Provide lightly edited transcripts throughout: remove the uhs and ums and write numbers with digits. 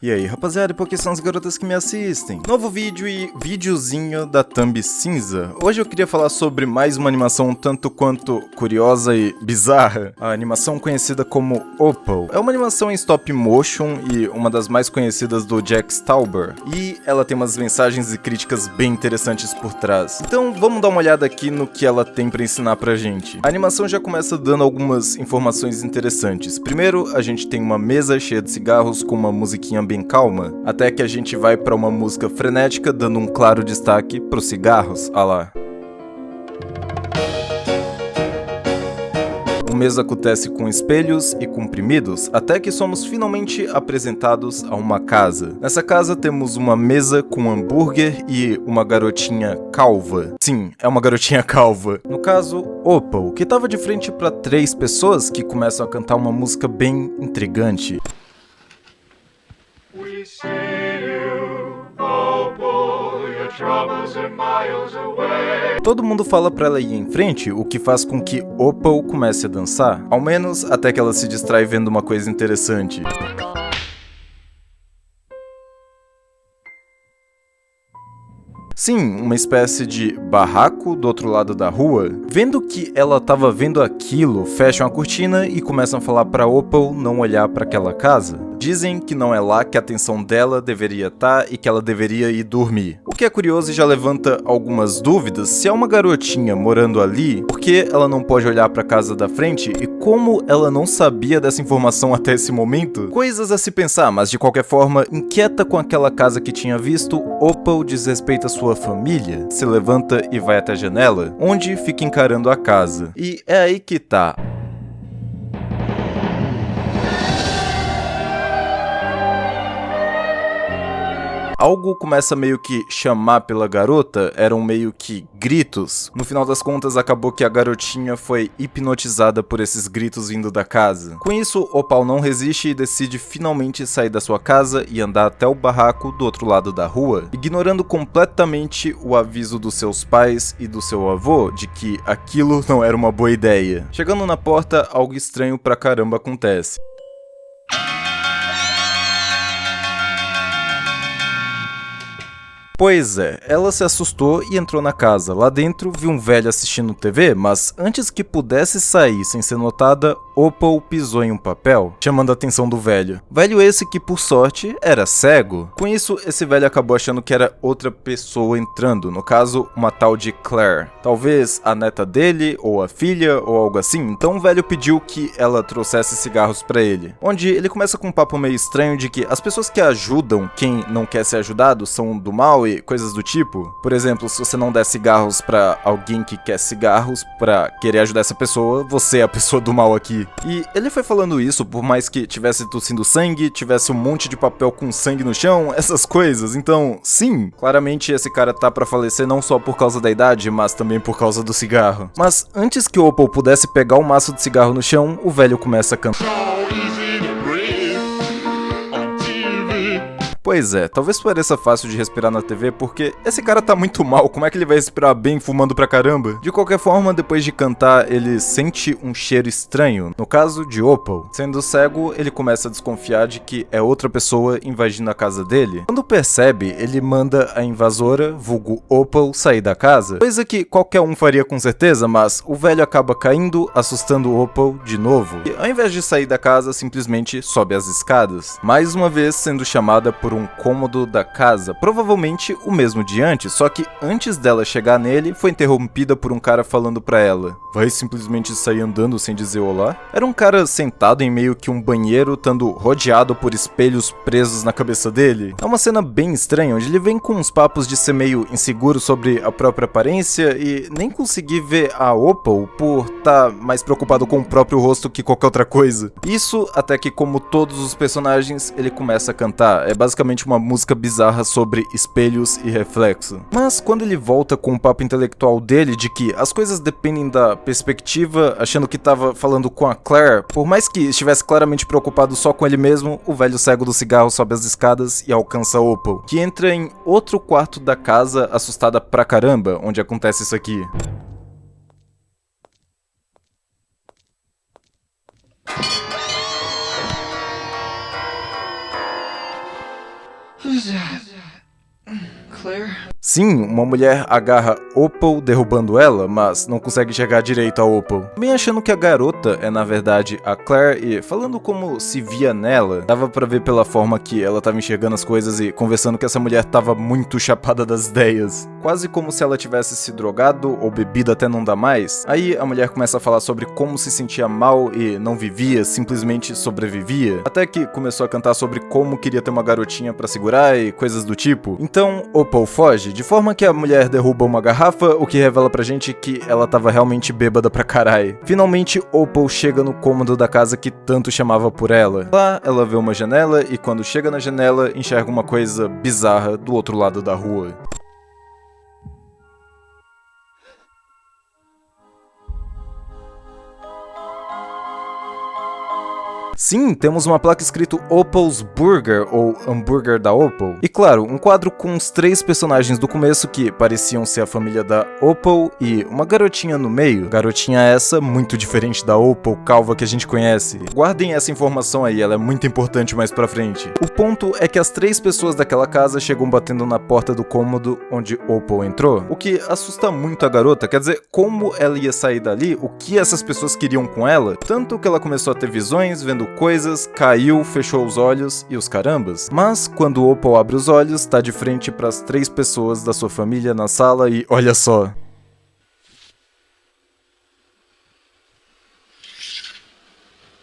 E aí rapaziada, e por que são as garotas que me assistem? Novo vídeo e videozinho da Thumb Cinza. Hoje eu queria falar sobre mais uma animação um tanto quanto curiosa e bizarra. A animação conhecida como Opal. É uma animação em stop motion e uma das mais conhecidas do Jack Stauber. E ela tem umas mensagens e críticas bem interessantes por trás. Então vamos dar uma olhada aqui no que ela tem pra ensinar pra gente. A animação já começa dando algumas informações interessantes. Primeiro, a gente tem uma mesa cheia de cigarros com uma musiquinha bem calma, até que a gente vai pra uma música frenética dando um claro destaque pros cigarros, ah lá. O mesmo acontece com espelhos e comprimidos, até que somos finalmente apresentados a uma casa. Nessa casa temos uma mesa com um hambúrguer e uma garotinha calva. Sim, é uma garotinha calva. No caso, Opal, que estava de frente para 3 pessoas que começam a cantar uma música bem intrigante. We see you, Opal, your troubles are miles away. Todo mundo fala pra ela ir em frente, o que faz com que Opal comece a dançar, ao menos até que ela se distrai vendo uma coisa interessante. Sim, uma espécie de barraco do outro lado da rua. Vendo que ela estava vendo aquilo, fecham a cortina e começam a falar para Opal não olhar para aquela casa. Dizem que não é lá que a atenção dela deveria estar e que ela deveria ir dormir. O que é curioso e já levanta algumas dúvidas se é uma garotinha morando ali, por que ela não pode olhar para a casa da frente e como ela não sabia dessa informação até esse momento? Coisas a se pensar, mas de qualquer forma, inquieta com aquela casa que tinha visto, Opal desrespeita sua família, se levanta e vai até a janela, onde fica encarando a casa. E é aí que tá. Algo começa meio que chamar pela garota, eram meio que gritos. No final das contas, acabou que a garotinha foi hipnotizada por esses gritos vindo da casa. Com isso, Opal não resiste e decide finalmente sair da sua casa e andar até o barraco do outro lado da rua, ignorando completamente o aviso dos seus pais e do seu avô de que aquilo não era uma boa ideia. Chegando na porta, algo estranho pra caramba acontece. Pois é, ela se assustou e entrou na casa. Lá dentro, viu um velho assistindo TV, mas antes que pudesse sair sem ser notada, Opal pisou em um papel, chamando a atenção do velho. Velho esse que, por sorte, era cego. Com isso, esse velho acabou achando que era outra pessoa entrando, no caso, uma tal de Claire. Talvez a neta dele, ou a filha, ou algo assim. Então o velho pediu que ela trouxesse cigarros pra ele. Onde ele começa com um papo meio estranho de que as pessoas que ajudam quem não quer ser ajudado são do mal e coisas do tipo. Por exemplo, se você não der cigarros pra alguém que quer cigarros pra querer ajudar essa pessoa, você é a pessoa do mal aqui. E ele foi falando isso por mais que tivesse tossindo sangue, tivesse um monte de papel com sangue no chão, essas coisas. Então, sim, claramente esse cara tá pra falecer não só por causa da idade, mas também por causa do cigarro. Mas antes que Opal pudesse pegar o maço de cigarro no chão, o velho começa a cantar. Pois é, talvez pareça fácil de respirar na TV porque esse cara tá muito mal, como é que ele vai respirar bem fumando pra caramba? De qualquer forma, depois de cantar, ele sente um cheiro estranho, no caso de Opal. Sendo cego, ele começa a desconfiar de que é outra pessoa invadindo a casa dele. Quando percebe, ele manda a invasora, vulgo Opal, sair da casa, coisa que qualquer um faria com certeza, mas o velho acaba caindo, assustando Opal de novo. E ao invés de sair da casa, simplesmente sobe as escadas, mais uma vez sendo chamada por um cômodo da casa, provavelmente o mesmo de antes, só que antes dela chegar nele, foi interrompida por um cara falando pra ela: vai simplesmente sair andando sem dizer olá? Era um cara sentado em meio que um banheiro, estando rodeado por espelhos presos na cabeça dele. É uma cena bem estranha, onde ele vem com uns papos de ser meio inseguro sobre a própria aparência e nem conseguir ver a Opal por estar mais preocupado com o próprio rosto que qualquer outra coisa. Isso até que, como todos os personagens, ele começa a cantar. É basicamente uma música bizarra sobre espelhos e reflexo. Mas quando ele volta com o papo intelectual dele de que as coisas dependem da perspectiva, achando que tava falando com a Claire, por mais que estivesse claramente preocupado só com ele mesmo, o velho cego do cigarro sobe as escadas e alcança Opal, que entra em outro quarto da casa assustada pra caramba, onde acontece isso aqui. was that? Claire? Sim, uma mulher agarra Opal derrubando ela, mas não consegue chegar direito a Opal. Bem achando que a garota é na verdade a Claire e falando como se via nela, dava pra ver pela forma que ela tava enxergando as coisas e conversando que essa mulher tava muito chapada das ideias. Quase como se ela tivesse se drogado ou bebido até não dar mais. Aí a mulher começa a falar sobre como se sentia mal e não vivia, simplesmente sobrevivia. Até que começou a cantar sobre como queria ter uma garotinha pra segurar e coisas do tipo. Então Opal foge, de forma que a mulher derruba uma garrafa, o que revela pra gente que ela tava realmente bêbada pra caralho. Finalmente, Opal chega no cômodo da casa que tanto chamava por ela. Lá, ela vê uma janela e quando chega na janela, enxerga uma coisa bizarra do outro lado da rua. Sim, temos uma placa escrito Opal's Burger, ou Hambúrguer da Opal. E claro, um quadro com os 3 personagens do começo que pareciam ser a família da Opal e uma garotinha no meio. Garotinha essa muito diferente da Opal calva que a gente conhece. Guardem essa informação aí, ela é muito importante mais pra frente. O ponto é que as 3 pessoas daquela casa chegam batendo na porta do cômodo onde Opal entrou, o que assusta muito a garota, quer dizer, como ela ia sair dali, o que essas pessoas queriam com ela, tanto que ela começou a ter visões, vendo coisas, caiu, fechou os olhos e os carambas. Mas quando Opal abre os olhos, tá de frente para as 3 pessoas da sua família na sala e olha só.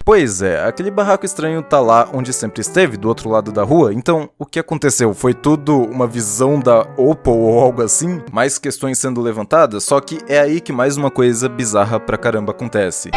Pois é, aquele barraco estranho tá lá onde sempre esteve, do outro lado da rua, então o que aconteceu? Foi tudo uma visão da Opal ou algo assim? Mais questões sendo levantadas, só que é aí que mais uma coisa bizarra pra caramba acontece.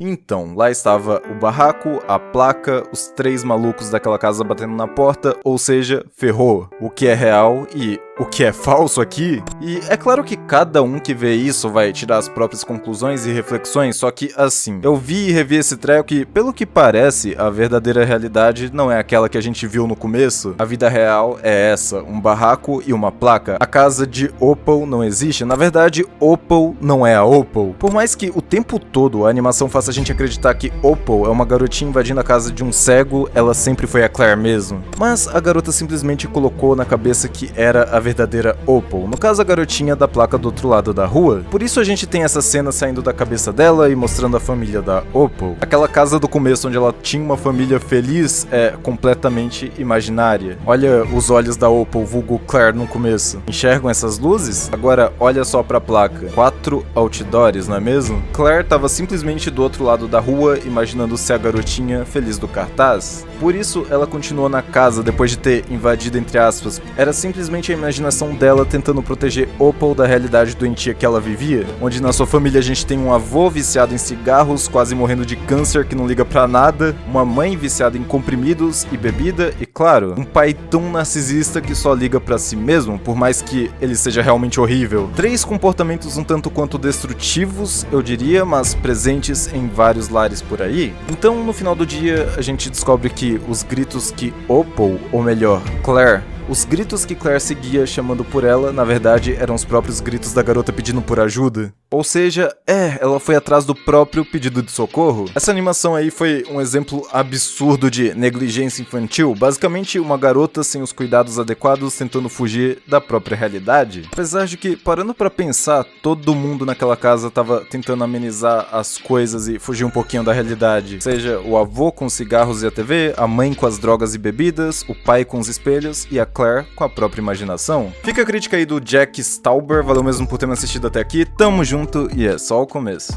Então, lá estava o barraco, a placa, os 3 malucos daquela casa batendo na porta, ou seja, ferrou. O que é real e o que é falso aqui? E é claro que cada um que vê isso vai tirar as próprias conclusões e reflexões, só que assim, eu vi e revi esse treco e, pelo que parece, a verdadeira realidade não é aquela que a gente viu no começo. A vida real é essa, um barraco e uma placa. A casa de Opal não existe, na verdade, Opal não é a Opal. Por mais que o tempo todo a animação faça a gente acreditar que Opal é uma garotinha invadindo a casa de um cego, ela sempre foi a Claire mesmo. Mas a garota simplesmente colocou na cabeça que era a verdadeira Opal, no caso a garotinha da placa do outro lado da rua. Por isso a gente tem essa cena saindo da cabeça dela e mostrando a família da Opal. Aquela casa do começo onde ela tinha uma família feliz é completamente imaginária. Olha os olhos da Opal, vulgo Claire no começo. Enxergam essas luzes? Agora olha só pra placa. 4 outdoors, não é mesmo? Claire tava simplesmente do outro lado da rua, imaginando ser a garotinha feliz do cartaz. Por isso ela continuou na casa depois de ter invadido entre aspas. Era simplesmente a imaginação dela tentando proteger Opal da realidade doentia que ela vivia, onde na sua família a gente tem um avô viciado em cigarros, quase morrendo de câncer que não liga pra nada, uma mãe viciada em comprimidos e bebida e, claro, um pai tão narcisista que só liga pra si mesmo, por mais que ele seja realmente horrível. 3 comportamentos um tanto quanto destrutivos, eu diria, mas presentes em vários lares por aí. Então, no final do dia, a gente descobre que os gritos que Opal, ou melhor, Claire, os gritos que Claire seguia chamando por ela, na verdade, eram os próprios gritos da garota pedindo por ajuda. Ou seja, ela foi atrás do próprio pedido de socorro. Essa animação aí foi um exemplo absurdo de negligência infantil, basicamente uma garota sem os cuidados adequados tentando fugir da própria realidade. Apesar de que, parando pra pensar, todo mundo naquela casa tava tentando amenizar as coisas e fugir um pouquinho da realidade. Seja o avô com os cigarros e a TV, a mãe com as drogas e bebidas, o pai com os espelhos e a Claire com a própria imaginação. Fica a crítica aí do Jack Stauber, valeu mesmo por ter me assistido até aqui, tamo junto e é só o começo.